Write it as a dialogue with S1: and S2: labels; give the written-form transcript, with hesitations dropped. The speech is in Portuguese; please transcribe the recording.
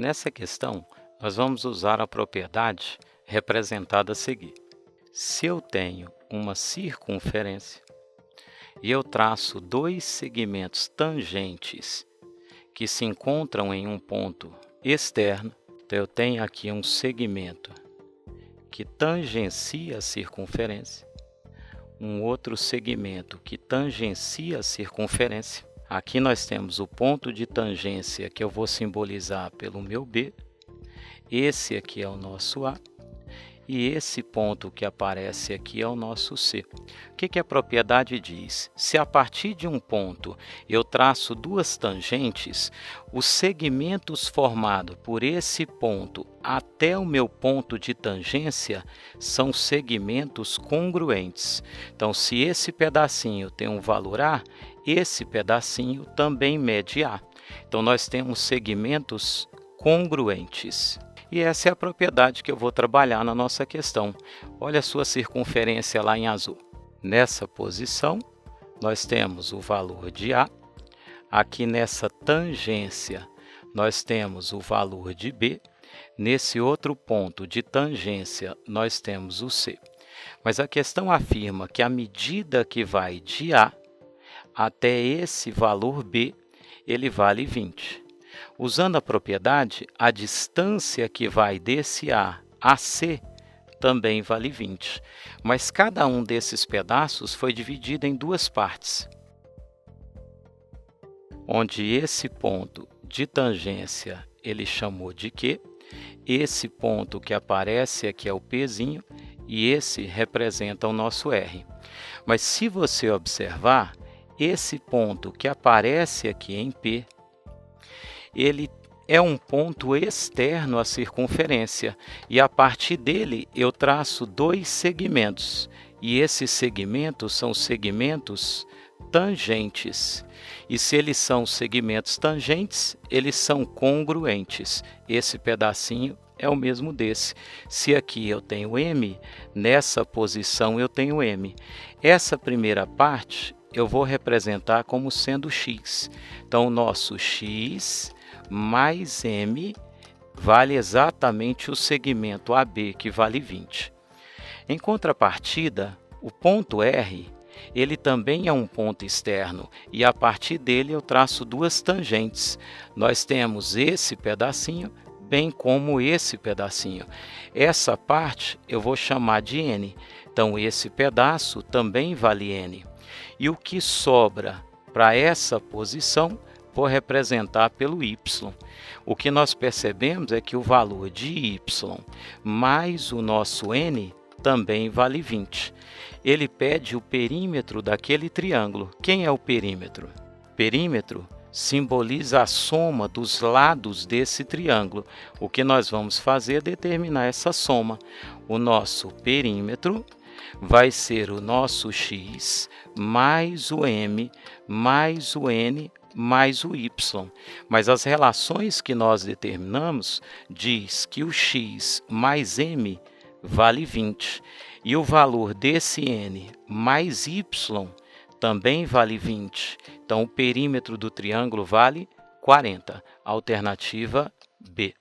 S1: Nessa questão, nós vamos usar a propriedade representada a seguir. Se eu tenho uma circunferência e eu traço dois segmentos tangentes que se encontram em um ponto externo, então eu tenho aqui um segmento que tangencia a circunferência, um outro segmento que tangencia a circunferência. Aqui nós temos o ponto de tangência que eu vou simbolizar pelo meu B. Esse aqui é o nosso A. E esse ponto que aparece aqui é o nosso C. O que a propriedade diz? Se a partir de um ponto eu traço duas tangentes, os segmentos formados por esse ponto até o meu ponto de tangência são segmentos congruentes. Então, se esse pedacinho tem um valor A, esse pedacinho também mede A. Então, nós temos segmentos congruentes. E essa é a propriedade que eu vou trabalhar na nossa questão. Olha a sua circunferência lá em azul. Nessa posição, nós temos o valor de A. Aqui nessa tangência, nós temos o valor de B. Nesse outro ponto de tangência, nós temos o C. Mas a questão afirma que a medida que vai de A até esse valor B, ele vale 20. Usando a propriedade, a distância que vai desse A a C também vale 20. Mas cada um desses pedaços foi dividido em duas partes, onde esse ponto de tangência ele chamou de Q, esse ponto que aparece aqui é o Pzinho e esse representa o nosso R. Mas se você observar, esse ponto que aparece aqui em P, ele é um ponto externo à circunferência e a partir dele eu traço dois segmentos e esses segmentos são segmentos tangentes. E se eles são segmentos tangentes, eles são congruentes. Esse pedacinho é o mesmo desse. Se aqui eu tenho M, nessa posição eu tenho M. Essa primeira parte eu vou representar como sendo x. Então, o nosso x mais M vale exatamente o segmento AB, que vale 20. Em contrapartida, o ponto R, ele também é um ponto externo, e a partir dele eu traço duas tangentes. Nós temos esse pedacinho, bem como esse pedacinho. Essa parte eu vou chamar de N, então esse pedaço também vale N. E o que sobra para essa posição, vou representar pelo Y. O que nós percebemos é que o valor de Y mais o nosso N também vale 20. Ele pede o perímetro daquele triângulo. Quem é o perímetro? Perímetro simboliza a soma dos lados desse triângulo. O que nós vamos fazer é determinar essa soma. O nosso perímetro vai ser o nosso x mais o m mais o n mais o y. Mas as relações que nós determinamos diz que o x mais m vale 20 e o valor desse n mais y também vale 20. Então, o perímetro do triângulo vale 40. Alternativa B.